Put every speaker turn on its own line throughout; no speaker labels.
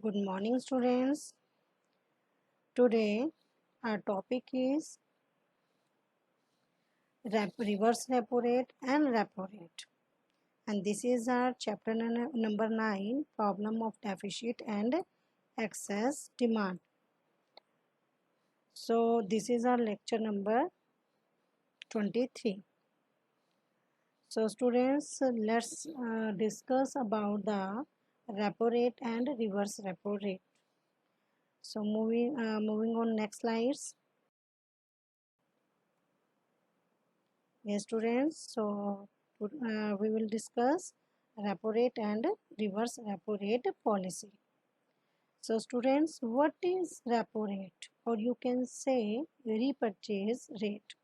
Good morning, students. Today, our topic is reverse repo rate and repo rate. And this is our chapter number 9, problem of deficit and excess demand. So, this is our lecture number 23. So, students, let's discuss about the repo rate and reverse repo rate. So, moving on next slides. Yes, students. So, we will discuss repo rate and reverse repo rate policy. So, students, what is repo rate, or you can say repurchase rate?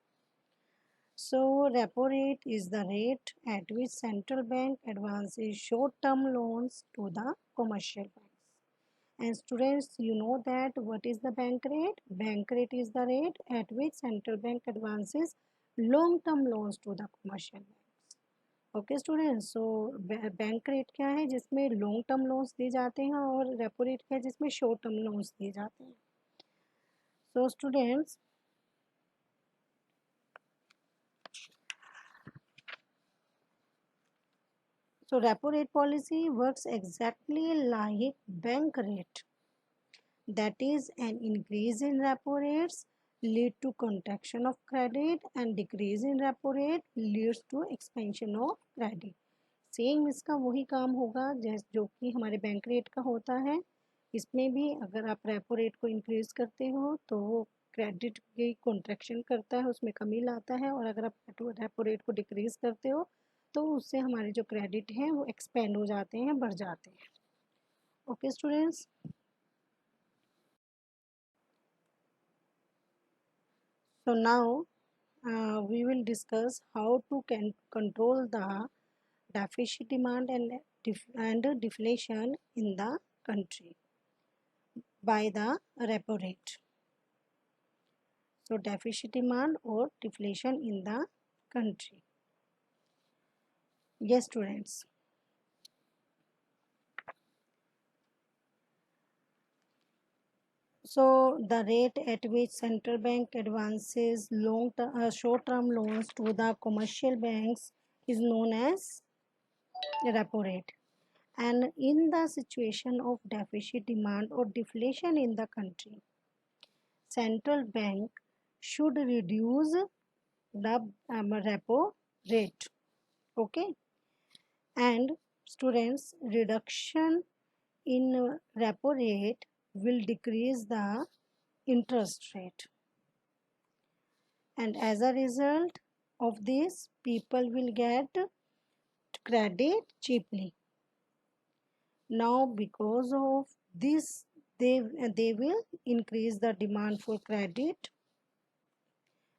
So, repo rate is the rate at which central bank advances short-term loans to the commercial banks. And students, you know that what is the bank rate? Bank rate is the rate at which central bank advances long-term loans to the commercial banks. Okay students, so bank rate क्या है जिसमें long term loans दिए जाते हैं और repo rate क्या है जिसमें शॉर्ट टर्म लोन्स दिए जाते हैं. So students, so repo rate policy works exactly like bank rate. That is, an increase in repo rates lead to contraction of credit and decrease in repo rate leads to expansion of credit. Same इसका वही काम होगा जो कि हमारे bank rate का होता है. इसमें भी अगर आप रेपो रेट को इंक्रीज करते हो तो वो क्रेडिट की कॉन्ट्रैक्शन करता है, उसमें कमी लाता है, और अगर आप रेपो रेट को डिक्रीज करते हो तो उससे हमारे जो क्रेडिट हैं वो एक्सपेंड हो जाते हैं, बढ़ जाते हैं. Okay students, so now we will discuss how to control the deficit demand and deflation in the country by the repo rate. So deficit demand or deflation in the country. Yes, students. So the rate at which central bank advances short-term loans to the commercial banks is known as repo rate. And in the situation of deficit demand or deflation in the country, central bank should reduce the repo rate. Okay. And students, reduction in repo rate will decrease the interest rate, and as a result of this, people will get credit cheaply. Now because of this, they will increase the demand for credit,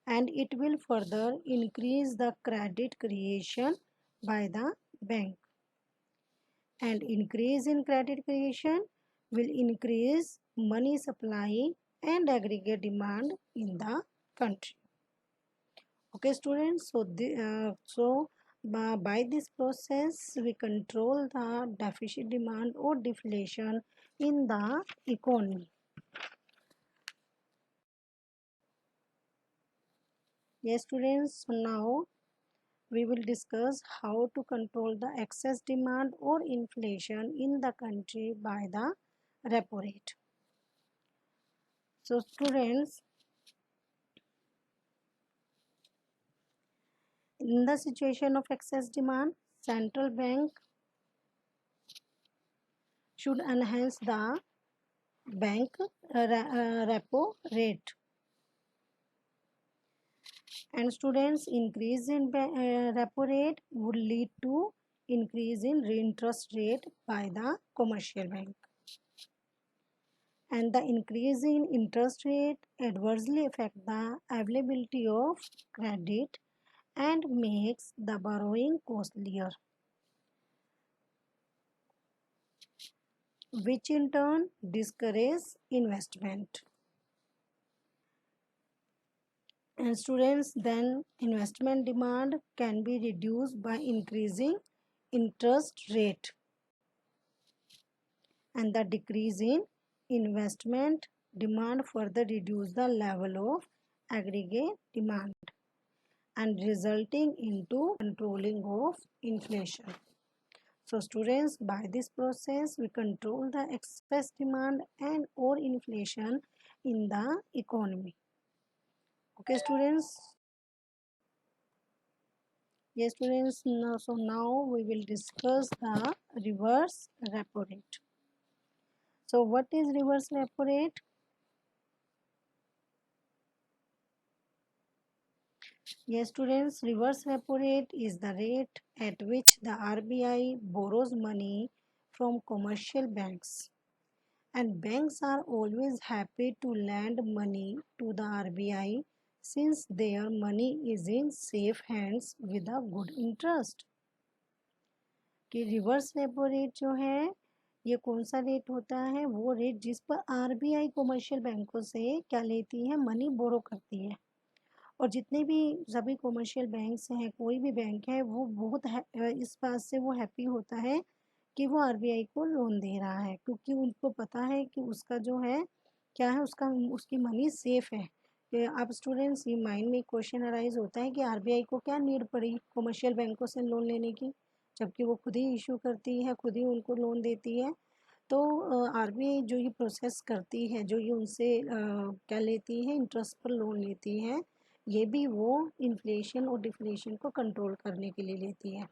and it will further increase the credit creation by the bank, and increase in credit creation will increase money supply and aggregate demand in the country. Okay students, so by this process we control the deficit demand or deflation in the economy. Yes students, so now we will discuss how to control the excess demand or inflation in the country by the repo rate. So students, in the situation of excess demand, central bank should enhance the bank repo rate. And students, increase in repo rate would lead to increase in interest rate by the commercial bank. And the increase in interest rate adversely affect the availability of credit and makes the borrowing costlier, which in turn discourages investment. And students, then investment demand can be reduced by increasing interest rate, and the decrease in investment demand further reduce the level of aggregate demand and resulting into controlling of inflation. So students, by this process we control the excess demand and or inflation in the economy. Okay students. Yes students, now we will discuss the reverse repo rate. So what is reverse repo rate? Yes students, reverse repo rate is the rate at which the RBI borrows money from commercial banks, and banks are always happy to lend money to the RBI since their money is in safe hands with a good interest. कि reverse repo rate जो है ये कौन सा rate होता है? वो rate जिस पर आरबीआई कमर्शियल बैंकों से क्या लेती है? मनी बोरो करती है। और जितने भी सभी कमर्शियल बैंक्स हैं, कोई भी बैंक है, वो बहुत इस बात से वो हैप्पी होता है कि वो आरबीआई को लोन दे रहा है, क्योंकि उनको पता है कि उसका जो है क्या है, उसकी मनी सेफ है। अब स्टूडेंट्स, ये माइंड में क्वेश्चन अराइज होता है कि आरबीआई को क्या नीड पड़ी कमर्शियल बैंकों से लोन लेने की, जबकि वो खुद ही इशू करती है, खुद ही उनको लोन देती है। तो आरबीआई जो ये प्रोसेस करती है, जो ये उनसे क्या लेती है, इंटरेस्ट पर लोन लेती है, ये भी वो इन्फ्लेशन और डिफ्लेशन को कंट्रोल करने के लिए लेती है।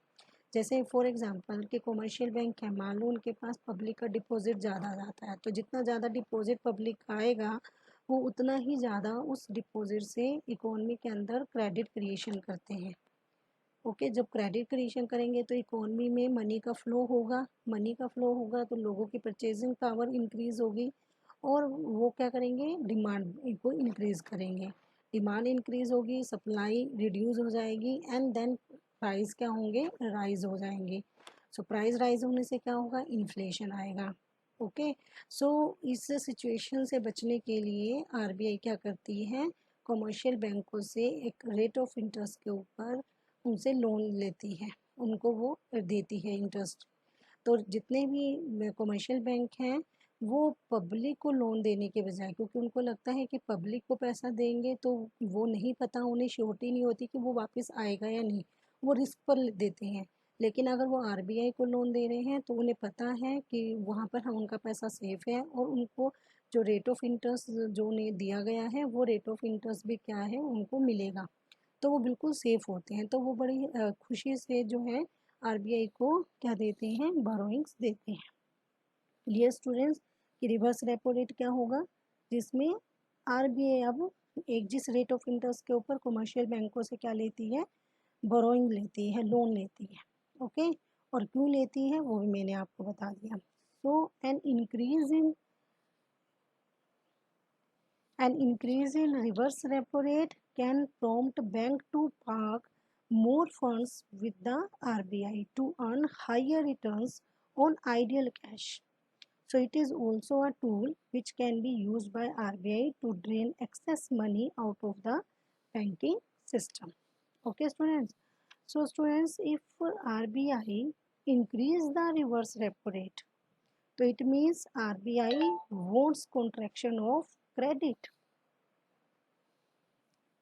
जैसे फॉर एग्जांपल कि कमर्शियल बैंक है, मान लो उनके पास पब्लिक का डिपॉजिट ज़्यादा जाता है, तो जितना ज़्यादा डिपॉजिट पब्लिक आएगा वो उतना ही ज़्यादा उस डिपॉजिट से इकोनॉमी के अंदर क्रेडिट क्रिएशन करते हैं। ओके, जब क्रेडिट क्रिएशन करेंगे तो इकोनॉमी में मनी का फ्लो होगा, मनी का फ्लो होगा तो लोगों की परचेजिंग पावर इंक्रीज होगी और वो क्या करेंगे, डिमांड को इंक्रीज करेंगे। डिमांड इंक्रीज होगी, सप्लाई रिड्यूस हो जाएगी एंड देन प्राइस क्या होंगे, राइज हो जाएंगे। सो प्राइस राइज होने से क्या होगा, इन्फ्लेशन आएगा। ओके, सो इस सिचुएशन से बचने के लिए आरबीआई क्या करती है, कमर्शियल बैंकों से एक रेट ऑफ इंटरेस्ट के ऊपर उनसे लोन लेती है, उनको वो देती है इंटरेस्ट। तो जितने भी कमर्शियल बैंक हैं वो पब्लिक को लोन देने के बजाय, क्योंकि उनको लगता है कि पब्लिक को पैसा देंगे तो वो नहीं पता, उन्हें श्योरिटी नहीं होती कि वो वापस आएगा या नहीं, वो रिस्क पर देते हैं। लेकिन अगर वो आरबीआई को लोन दे रहे हैं तो उन्हें पता है कि वहाँ पर हम उनका पैसा सेफ है और उनको जो रेट ऑफ इंटरेस्ट जो उन्हें दिया गया है वो रेट ऑफ इंटरेस्ट भी क्या है, उनको मिलेगा। तो वो बिल्कुल सेफ होते हैं, तो वो बड़ी खुशी से जो है आरबीआई को क्या देते हैं, बोरोइंग्स देते हैं। क्लियर स्टूडेंट्स कि रिवर्स रेपो रेट क्या होगा, जिसमें आरबीआई अब एक जिस रेट ऑफ इंटरेस्ट के ऊपर कमर्शियल बैंकों से क्या लेती है, बोरोइंग लेती है, लोन लेती है। ओके, और क्यों लेती है वो भी मैंने आपको बता दिया। सो N increase in reverse repo rate can prompt bank to park more funds with the RBI to earn higher returns on ideal cash. So it is also a tool which can be used by RBI to drain excess money out of the banking system. Okay students. So students, if RBI increase the reverse repo rate, so it means RBI wants contraction of credit.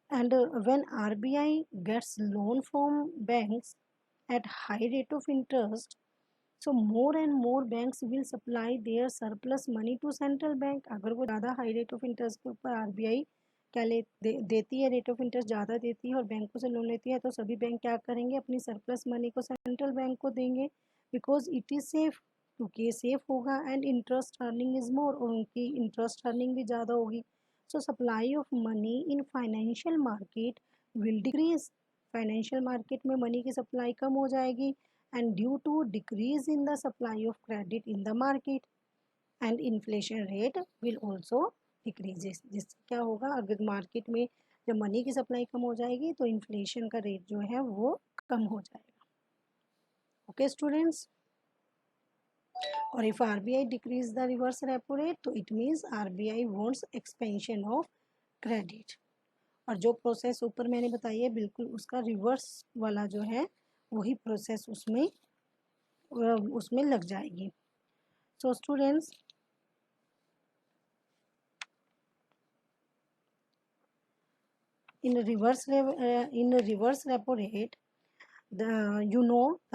And when RBI gets loan from banks at high rate of interest, so more and more banks will supply their surplus money to central bank. अगर वो ज़्यादा high rate of interest के ऊपर RBI क्या देती है, rate of interest ज़्यादा देती है और बैंकों से लोन लेती है, तो सभी बैंक क्या करेंगे, अपनी सरप्लस मनी को सेंट्रल बैंक को देंगे, बिकॉज इट इज़ सेफ, क्योंकि ये सेफ होगा and interest earning is more, और उनकी इंटरेस्ट अर्निंग भी ज़्यादा होगी। सो supply of money in financial market will decrease, financial market में मनी की सप्लाई कम हो जाएगी and due to decrease in the supply of credit in the market and inflation rate will also decreases। जिससे क्या होगा, अगर मार्केट में जब मनी की सप्लाई कम हो जाएगी तो इन्फ्लेशन का रेट जो है वो कम हो जाएगा। ओके स्टूडेंट्स, और if RBI decreases the reverse repo rate तो it means RBI wants expansion of credit, और जो प्रोसेस ऊपर मैंने बताई है बिल्कुल उसका रिवर्स वाला जो है वही प्रोसेस उसमें लग जाएगी। So students, in reverse repo rate, the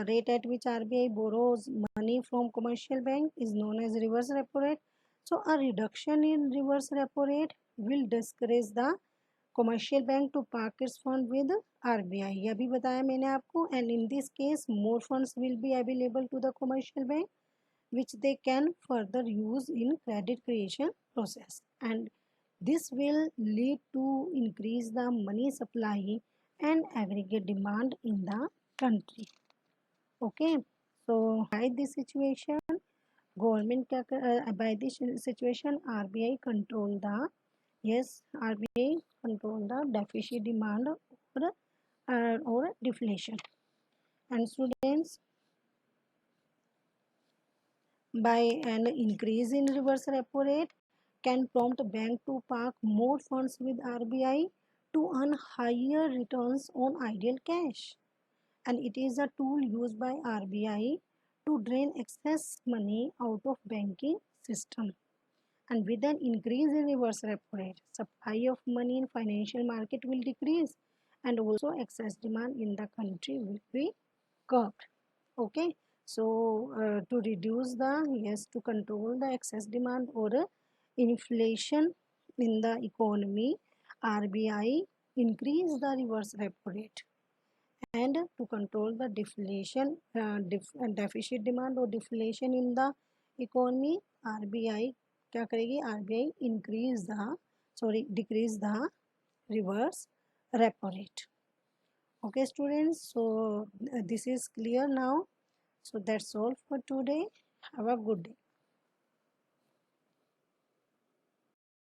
rate at which RBI borrows money from commercial bank is known as reverse repo rate. So a reduction in reverse repo rate will discourage the commercial bank to park its fund with RBI. ये भी बताया मैंने आपको. And in this case, more funds will be available to the commercial bank, which they can further use in credit creation process, and this will lead to increase the money supply and aggregate demand in the country. Okay, so by this situation, by this situation, RBI control the, yes, RBI control the deficit demand or deflation. And students, by an increase in reverse repo rate can prompt bank to park more funds with RBI to earn higher returns on idle cash, and it is a tool used by RBI to drain excess money out of banking system. And with an increase in reverse repo rate, supply of money in financial market will decrease, and also excess demand in the country will be curbed. Okay, so to reduce the, yes, to control the excess demand or inflation in the economy, RBI increase the reverse repo rate, and to control the deflation, deficit demand or deflation in the economy, RBI क्या करेगी, RBI decrease the reverse repo rate. Okay students, so this is clear now. So that's all for today. Have a good day.